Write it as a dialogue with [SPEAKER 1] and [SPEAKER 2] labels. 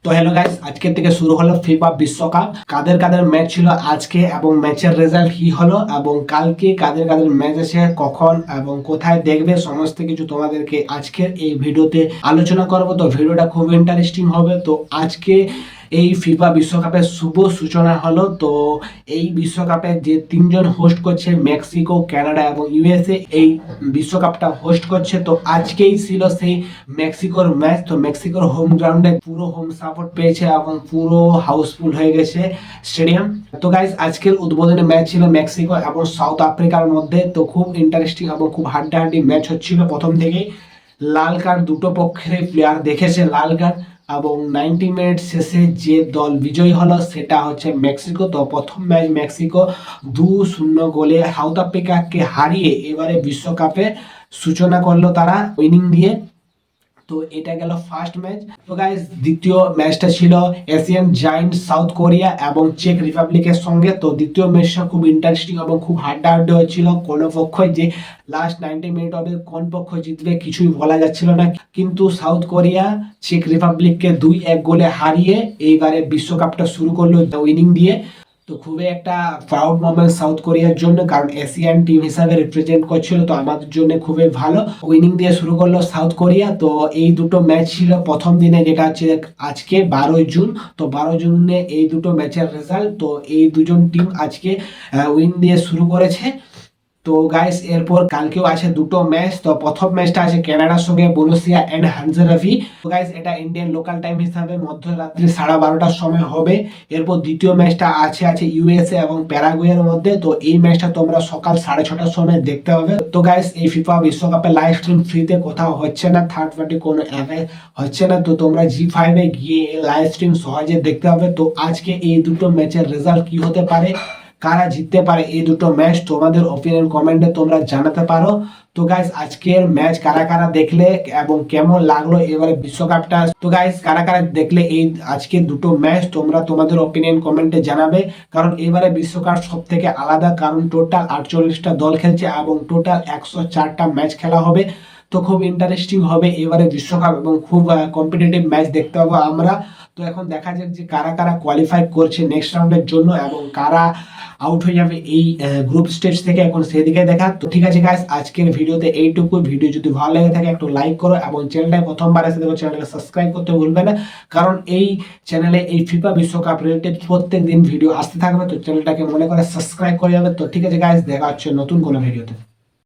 [SPEAKER 1] তো hello guys, আজকে থেকে শুরু হলো ফিফা বিশ্বকাপ। কাদের কাদের ম্যাচ ছিল আজকে এবং ম্যাচের রেজাল্ট কি হলো এবং কালকে কাদের কাদের ম্যাচ আছে, কখন এবং কোথায় দেখবে, সমস্ত কিছু তোমাদেরকে আজকের এই ভিডিওতে আলোচনা করব। তো ভিডিওটা খুব ইন্টারেস্টিং হবে। তো আজকে এই ফিফা বিশ্বকাপের শুভ সূচনা হলো। তো এই বিশ্বকাপে যে তিনজন হোস্ট করছে, মেক্সিকো, কানাডা এবং ইউএসএ, এই বিশ্বকাপটা হোস্ট করছে। তো আজকেই ছিল সেই মেক্সিকোর ম্যাচ। তো মেক্সিকোর হোম গ্রাউন্ডে পুরো হোম সাপোর্ট পেয়েছে এবং পুরো হাউসফুল হয়ে গেছে স্টেডিয়াম। তো গাইস, আজকের উদ্বোধনী ম্যাচ ছিল মেক্সিকো এবং সাউথ আফ্রিকার মধ্যে। তো খুব ইন্টারেস্টিং এবং খুব হাড্ডাহাড্ডি ম্যাচ হচ্ছিল। প্রথম থেকেই লাল কার্ড দুটো পক্ষের প্লেয়ার দেখেছে লাল কার্ড, এবং 90 মিনিট শেষে যে দল বিজয়ী হলো সেটা হচ্ছে মেক্সিকো। তো প্রথম ম্যাচ মেক্সিকো 2-0 গোলে সাউথ আফ্রিকাকে হারিয়ে এবারে বিশ্বকাপে সূচনা করলো তারা উইনিং দিয়ে। তো এটা গেল ফার্স্ট ম্যাচ। তো গাইস, দ্বিতীয় ম্যাচটা ছিল এশিয়ান জায়ান্ট সাউথ কোরিয়া এবং চেক রিপাবলিকের সঙ্গে। তো দ্বিতীয় ম্যাচটা খুব ইন্টারেস্টিং এবং খুব হাড্ডাহাড্ডি হচ্ছিল। কোনো পক্ষ যে লাস্ট 90 মিনিট হবে কোন পক্ষ জিতবে কিছুই বলা যাচ্ছিল না, কিন্তু সাউথ কোরিয়া চেক রিপাবলিককে 2-1 গোলে হারিয়ে এইবারে বিশ্বকাপটা শুরু করলো উইনিং দিয়ে। তো খুবই একটা প্রাউড মোমেন্ট সাউথ কোরিয়ার জন্য, কারণ এশিয়ান টিম হিসাবে রিপ্রেজেন্ট করছিল। তো আমাদের জন্য খুবই ভালো, উইনিং দিয়ে শুরু করলো সাউথ কোরিয়া। তো এই দুটো ম্যাচ ছিল প্রথম দিনে, যেটা হচ্ছে আজকে 12 জুন। তো 12 জুনে এই দুটো ম্যাচের রেজাল্ট। তো এই দুজন টিম আজকে উইন দিয়ে শুরু করেছে। তো গাইস, এরপর কালকেও আছে দুটো ম্যাচ। তো প্রথম ম্যাচটা আছে কানাডার সঙ্গে, বরুসিয়া এন্ড হানজারাভি। তো গাইস, এটা ইন্ডিয়ান লোকাল টাইম হিসাবে মধ্যরাত্রি 12:30টার সময় হবে। এরপর দ্বিতীয় ম্যাচটা আছে ইউএসএ এবং প্যারাগুয়ের মধ্যে। তো এই ম্যাচটা তোমরা সকাল 6:30টার সময় দেখতে হবে। তো গাইস, এই ফিফা বিশ্বকাপে লাইভ স্ট্রিম ফ্রিতে কোথাও হচ্ছে না, থার্ড পার্টি কোনো অ্যাপে হচ্ছে না। তো তোমরা G5 এ গিয়ে লাইভ স্ট্রিম সহজে দেখতে হবে। তো আজকে এই দুটো ম্যাচের রেজাল্ট কি হতে পারে, কারা জিততে পারে এই দুটো ম্যাচ, তোমাদের ওপিনিয়ন কমেন্টে তোমরা জানাতে পারো। তো গাইস, আজকের ম্যাচ কারা কারা দেখলে এবং কেমন লাগলো এবারে বিশ্বকাপটা। তো গাইস, কারা কারা দেখলে এই আজকে দুটো ম্যাচ, তোমরা তোমাদের ওপিনিয়ন কমেন্টে জানাবে। কারণ এবারে বিশ্বকাপ সব থেকে আলাদা, কারণ টোটাল 48টা দল খেলছে এবং টোটাল 104টা ম্যাচ খেলা হবে। তো খুব ইন্টারেস্টিং হবে এবারে বিশ্বকাপ এবং খুব কম্পিটিটিভ ম্যাচ দেখতে পাবো আমরা। তো এখন দেখা যাক যে কারা কারা কোয়ালিফাই করছে নেক্সট রাউন্ডের জন্য এবং কারা আউট হয়ে যাবে এই গ্রুপ স্টেজ থেকে। এখন সেদিকে দেখা। তো ঠিক আছে গাইস, আজকের ভিডিওতে এইটুকু। ভিডিও যদি ভালো লেগে থাকে একটু লাইক করো এবং চ্যানেলটায় প্রথমবার এসে দেখো চ্যানেলটাকে সাবস্ক্রাইব করতে ভুলবে না, কারণ এই চ্যানেলে এই ফিফা বিশ্বকাপ রিলেটেড প্রত্যেক দিন ভিডিও আসতে থাকবে। তো চ্যানেলটাকে মনে করে সাবস্ক্রাইব করে যাবে। তো ঠিক আছে গাইস, দেখা হচ্ছে নতুন কোনো ভিডিওতে।